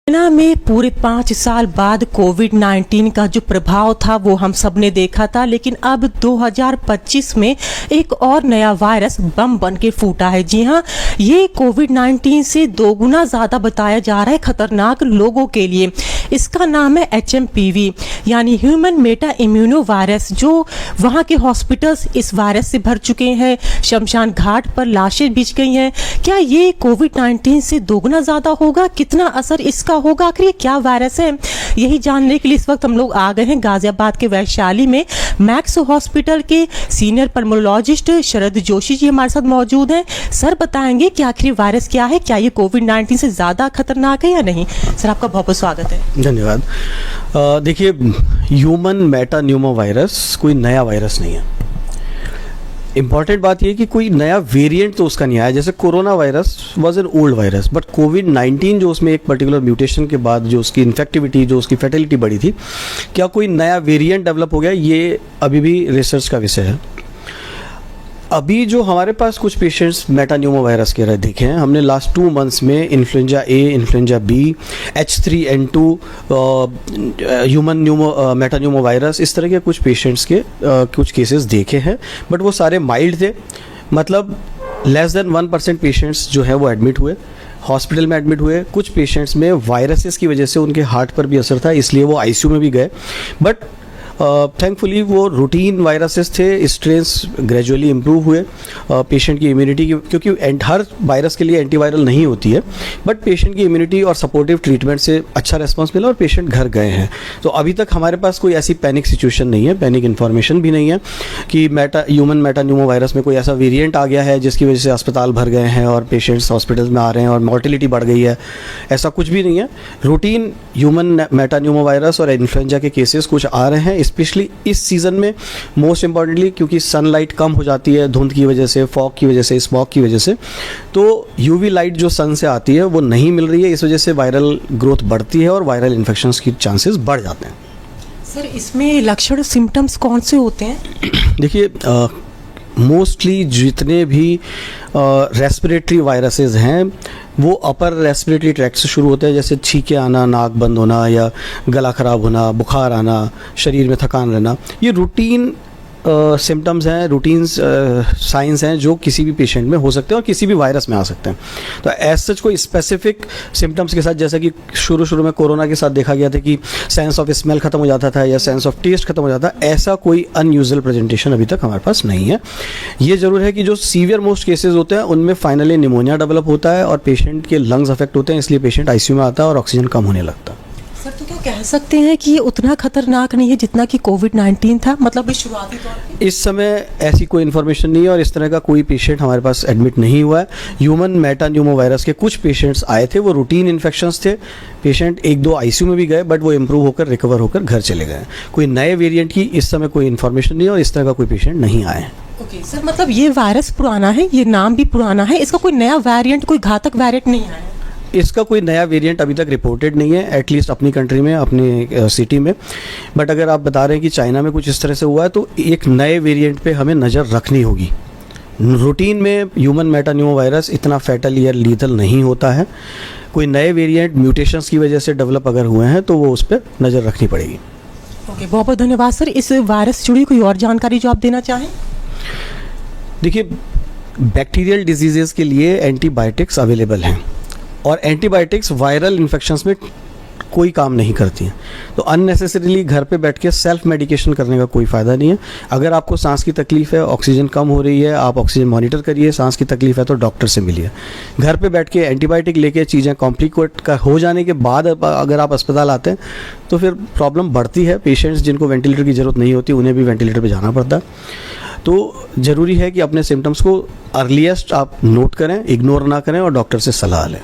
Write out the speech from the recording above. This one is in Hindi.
चाइना में पूरे 5 साल बाद कोविड-19 का जो प्रभाव था वो हम सब ने देखा था, लेकिन अब 2025 में एक और नया वायरस बम बन के फूटा है। जी हाँ, ये कोविड-19 से 2 गुना ज़्यादा बताया जा रहा है खतरनाक लोगों के लिए। इसका नाम है HMPV यानी ह्यूमन मेटा इम्यूनो वायरस, जो वहाँ के हॉस्पिटल्स इस वायरस से भर चुके हैं। शमशान घाट पर लाशें बिछ गई हैं। क्या ये कोविड-19 से 2 गुना ज़्यादा होगा? कितना असर इसका होगा? आखिर ये क्या वायरस है? यही जानने के लिए इस वक्त हम लोग आ गए हैं गाजियाबाद के वैशाली में। मैक्स हॉस्पिटल के सीनियर पल्मोलॉजिस्ट शरद जोशी जी हमारे साथ मौजूद हैं। सर बताएंगे कि आखिर वायरस क्या है, क्या ये कोविड-19 से ज़्यादा खतरनाक है या नहीं? सर आपका बहुत बहुत स्वागत है। धन्यवाद। देखिए, ह्यूमन मेटा न्यूमो वायरस कोई नया वायरस नहीं है। इम्पॉर्टेंट बात यह कि कोई नया वेरिएंट तो उसका नहीं आया। जैसे corona virus was an old virus, but कोविड-19 जो उसमें एक पर्टिकुलर म्यूटेशन के बाद जो उसकी इन्फेक्टिविटी, जो उसकी फैटेलिटी बढ़ी थी, क्या कोई नया वेरिएंट डेवलप हो गया, ये अभी भी रिसर्च का विषय है। अभी जो हमारे पास कुछ पेशेंट्स मेटान्यूमो वायरस के देखे हैं हमने लास्ट 2 मंथ्स में, influenza A, influenza B, H3N2, human metapneumo virus, इस तरह के कुछ पेशेंट्स के कुछ केसेस देखे हैं, बट वो सारे माइल्ड थे। मतलब लेस देन 1% पेशेंट्स जो है वो एडमिट हुए, हॉस्पिटल में एडमिट हुए। कुछ पेशेंट्स में वायरसेस की वजह से उनके हार्ट पर भी असर था, इसलिए वो ICU में भी गए। बट थैंकफुली वो रूटीन वायरसेस थे। स्ट्रेन्स ग्रेजुअली इम्प्रूव हुए। पेशेंट की इम्यूनिटी की, क्योंकि हर वायरस के लिए एंटीवायरल नहीं होती है, बट पेशेंट की इम्यूनिटी और सपोर्टिव ट्रीटमेंट से अच्छा रिस्पांस मिला और पेशेंट घर गए हैं। तो अभी तक हमारे पास कोई ऐसी पैनिक सिचुएशन नहीं है, पैनिक इन्फॉर्मेशन भी नहीं है कि ह्यूमन मेटान्यूमो वायरस में कोई ऐसा वेरिएंट आ गया है जिसकी वजह से अस्पताल भर गए हैं और पेशेंट्स हॉस्पिटल में आ रहे हैं और मॉर्टिलिटी बढ़ गई है। ऐसा कुछ भी नहीं है। रूटीन ह्यूमन मेटान्यूमो वायरस और इन्फ्लुएंजा के केसेस कुछ आ रहे हैं, स्पेशली इस सीज़न में। मोस्ट इम्पॉर्टेंटली क्योंकि सनलाइट कम हो जाती है, धुंध की वजह से, फॉग की वजह से, स्मॉग की वजह से, तो यूवी लाइट जो सन से आती है वो नहीं मिल रही है। इस वजह से वायरल ग्रोथ बढ़ती है और वायरल इन्फेक्शंस की चांसेस बढ़ जाते हैं। सर इसमें लक्षण सिम्टम्स कौन से होते हैं? देखिए, मोस्टली जितने भी रेस्पिरेटरी वायरसेस हैं वो अपर रेस्पिरेटरी ट्रैक्ट से शुरू होते हैं, जैसे छींके आना, नाक बंद होना या गला ख़राब होना, बुखार आना, शरीर में थकान रहना। ये रूटीन सिम्टम्स हैं, रूटीन साइंस हैं जो किसी भी पेशेंट में हो सकते हैं और किसी भी वायरस में आ सकते हैं। तो एज सच कोई स्पेसिफिक सिम्टम्स के साथ, जैसा कि शुरू में कोरोना के साथ देखा गया था कि सेंस ऑफ स्मेल खत्म हो जाता था या सेंस ऑफ टेस्ट खत्म हो जाता था, ऐसा कोई अनयूजुअल प्रेजेंटेशन अभी तक हमारे पास नहीं है। ये ज़रूर है कि जो सीवियर मोस्ट केसेज होते हैं उनमें फाइनली निमोनिया डेवलप होता है और पेशेंट के लंग्स अफेक्ट होते हैं, इसलिए पेशेंट ICU में आता है और ऑक्सीजन कम होने लगता है। सर तो क्या कह सकते हैं कि ये उतना खतरनाक नहीं है जितना कि कोविड-19 था? मतलब इस शुरुआती तौर पे इस समय ऐसी कोई इन्फॉर्मेशन नहीं है और इस तरह का कोई पेशेंट हमारे पास एडमिट नहीं हुआ है। ह्यूमन मेटान्यूमो वायरस के कुछ पेशेंट्स आए थे, वो रूटीन इन्फेक्शंस थे। पेशेंट 1-2 ICU में भी गए, बट वो इम्प्रूव होकर रिकवर होकर घर चले गए। कोई नए वेरिएंट की इस समय कोई इन्फॉर्मेशन नहीं है और इस तरह का कोई पेशेंट नहीं आए हैं। ओके सर, मतलब ये वायरस पुराना है, ये नाम भी पुराना है, इसका कोई नया वेरिएंट, कोई घातक वेरिएंट नहीं आया? इसका कोई नया वेरिएंट अभी तक रिपोर्टेड नहीं है, एटलीस्ट अपनी कंट्री में, अपने सिटी में। बट अगर आप बता रहे हैं कि चाइना में कुछ इस तरह से हुआ है, तो एक नए वेरिएंट पे हमें नज़र रखनी होगी। रूटीन में ह्यूमन मेटान्यूमो वायरस इतना फैटल या लीथल नहीं होता है। कोई नए वेरिएंट म्यूटेशंस की वजह से डेवलप अगर हुए हैं तो वो उस पर नज़र रखनी पड़ेगी। ओके, बहुत बहुत धन्यवाद सर। इस वायरस से जुड़ी कोई और जानकारी जो आप देना चाहें? देखिए, बैक्टीरियल डिजीज़ेज़ के लिए एंटीबायोटिक्स अवेलेबल हैं और एंटीबायोटिक्स वायरल इन्फेक्शंस में कोई काम नहीं करती हैं। तो अननेसेसरीली घर पे बैठ के सेल्फ मेडिकेशन करने का कोई फ़ायदा नहीं है। अगर आपको सांस की तकलीफ़ है, ऑक्सीजन कम हो रही है, आप ऑक्सीजन मॉनिटर करिए। सांस की तकलीफ़ है तो डॉक्टर से मिलिए। घर पे बैठ के एंटीबायोटिक लेके चीज़ें कॉम्प्लिकेट हो जाने के बाद अगर आप अस्पताल आते हैं तो फिर प्रॉब्लम बढ़ती है। पेशेंट्स जिनको वेंटिलेटर की ज़रूरत नहीं होती उन्हें भी वेंटिलेटर पर जाना पड़ता है। तो ज़रूरी है कि अपने सिम्टम्स को अर्लीस्ट आप नोट करें, इग्नोर ना करें और डॉक्टर से सलाह लें।